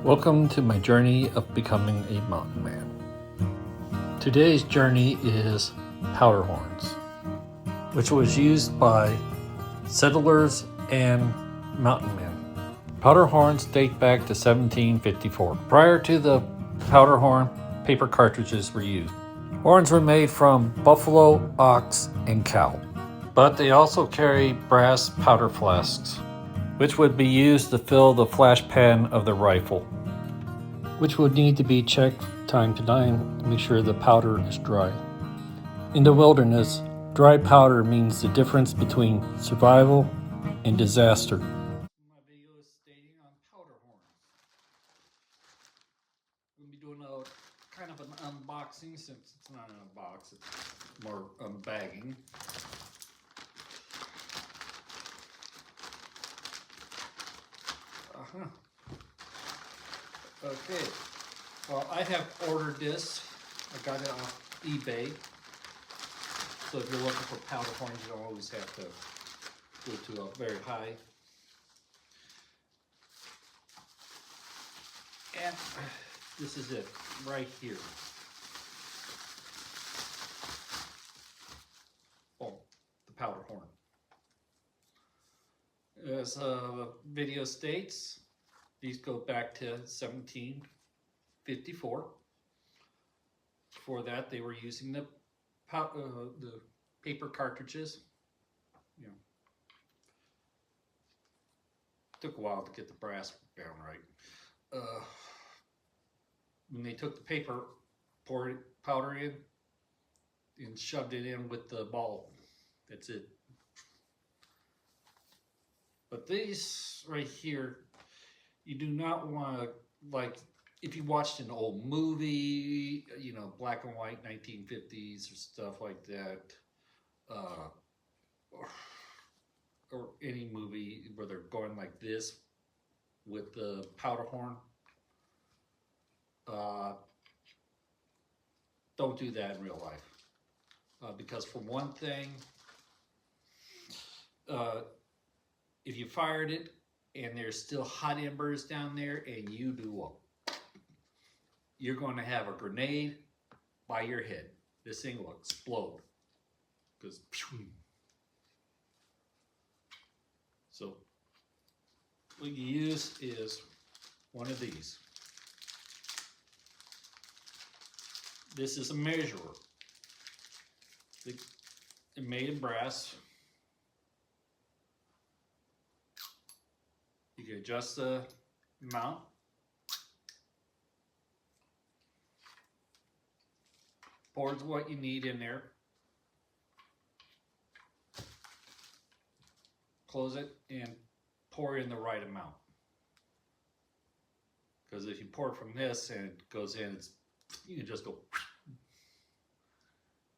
Welcome to my journey of becoming a mountain man. Today's journey is powderhorns, which was used by settlers and mountain men. Powderhorns date back to 1754. Prior to the powderhorn, paper cartridges were used. Horns were made from buffalo, ox, and cow, but they also carry brass powder flasks, which would be used to fill the flash pan of the rifle, which would need to be checked time to time to make sure the powder is dry. In the wilderness, dry powder means the difference between survival and disaster. My video is stating on powder horns. We'll be doing a kind of an unboxing, since it's not an unbox, it's more unbagging. Okay, well, I have ordered this. I got it off eBay. So if you're looking for powder horns, you don't always have to go to a very high. And this is it, right here. Oh, the powder horn. As the video states, these go back to 1754. Before that, they were using the paper cartridges. You know, took a while to get the brass down right. When they took the paper, poured powder in, and shoved it in with the ball. That's it. But these right here, you do not want to, like, if you watched an old movie, you know, black and white 1950s or stuff like that, or any movie where they're going like this with the powder horn, don't do that in real life. Because for one thing, if you fired it and there's still hot embers down there and you do you're going to have a grenade by your head. This thing will explode. Because, so what you use is one of these. This is a measurer. It's made of brass. You can adjust the amount. Pours what you need in there. Close it and pour in the right amount. Because if you pour from this and it goes in, you can just go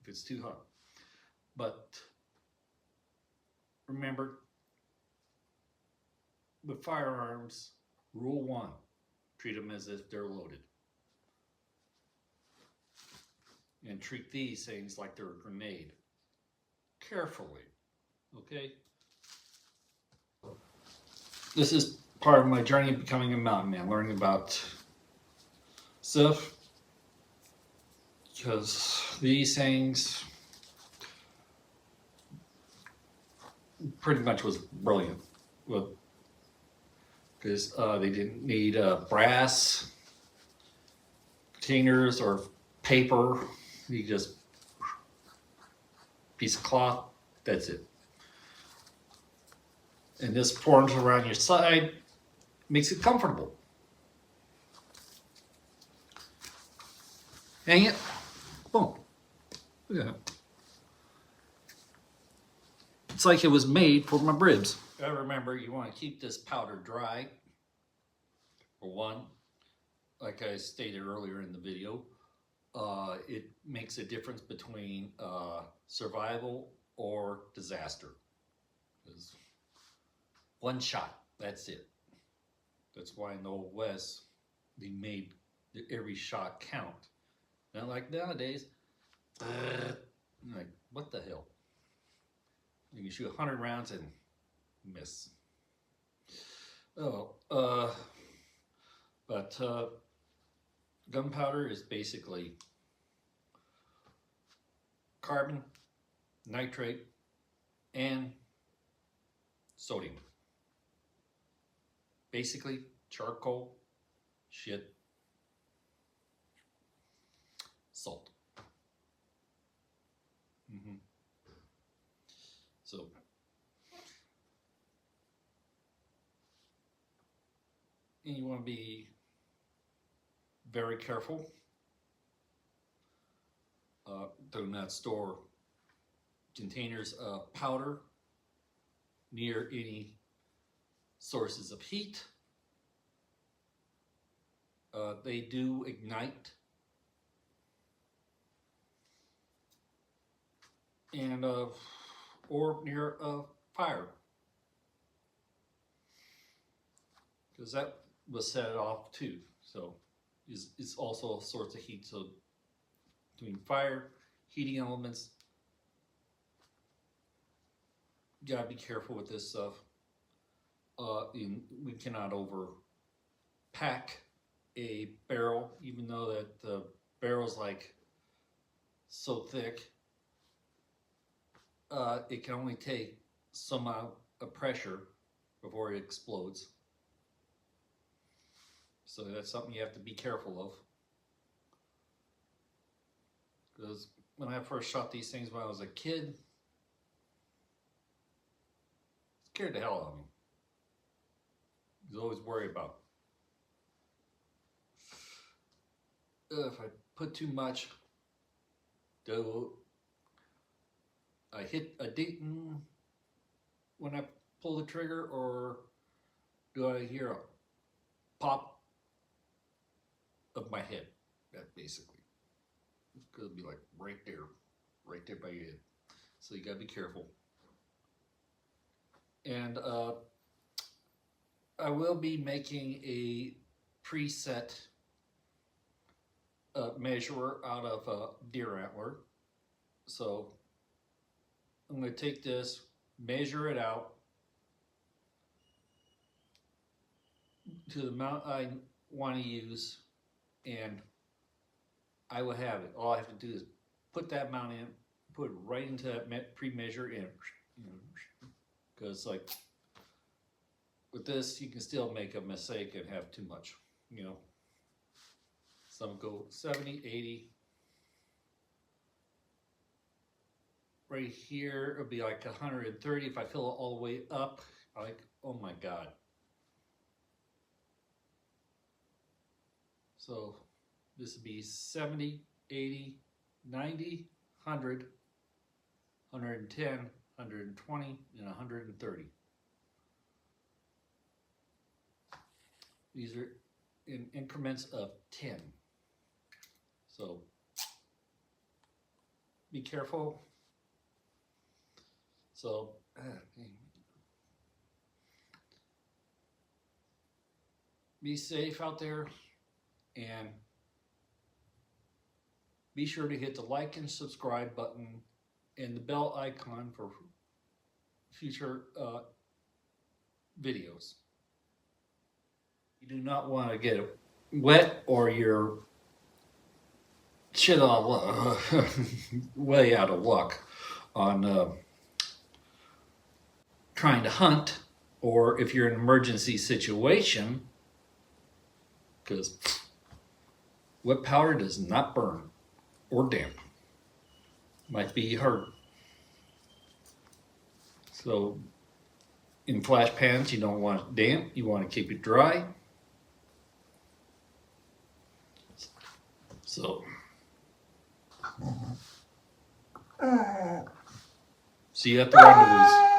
if it's too hot. But remember, with firearms, rule 1, treat them as if they're loaded. And treat these things like they're a grenade. Carefully, okay? This is part of my journey of becoming a mountain man, learning about stuff. Because these things pretty much was brilliant. Because they didn't need brass containers or paper. You just piece of cloth, that's it. And this forms around your side, makes it comfortable. Hang it, boom. Look at that. It's like it was made for my ribs. Remember, you want to keep this powder dry, for one. Like I stated earlier in the video, it makes a difference between survival or disaster. Because one shot, that's it. That's why in the Old West, they made every shot count. Not like nowadays, like, what the hell? You can shoot 100 rounds and miss. But But gunpowder is basically carbon, nitrate, and sodium. Basically, charcoal, shit, salt. So, and you want to be very careful. Do not store containers of powder near any sources of heat. They do ignite, and or near a fire, because that was set off too. So it's also a source of heat. So between fire, heating elements, you gotta be careful with this stuff. We cannot overpack a barrel, even though that the barrel's like so thick. It can only take some amount of pressure before it explodes. So that's something you have to be careful of. Because when I first shot these things when I was a kid, it scared the hell out of me. I was always worried about if I put too much, do I hit a ding when I pull the trigger, or do I hear a pop of my head? That basically, it's gonna be like right there by your head. So you gotta be careful. And I will be making a preset measurer out of a deer antler. So I'm going to take this, measure it out to the amount I want to use, and I will have it. All I have to do is put that amount in, put it right into that pre-measure in, because like with this, you can still make a mistake and have too much, you know. Some go 70, 80. Right here, it'll be like 130. If I fill it all the way up, like, oh my God. So this would be 70, 80, 90, 100, 110, 120, and 130. These are in increments of 10. So be careful. So be safe out there, and be sure to hit the like and subscribe button and the bell icon for future videos. You do not want to get wet or your shit all way out of luck on trying to hunt, or if you're in an emergency situation, because wet powder does not burn or damp. Might be hard. So in flash pans, you don't want it damp, you want to keep it dry. So see you at the rendezvous.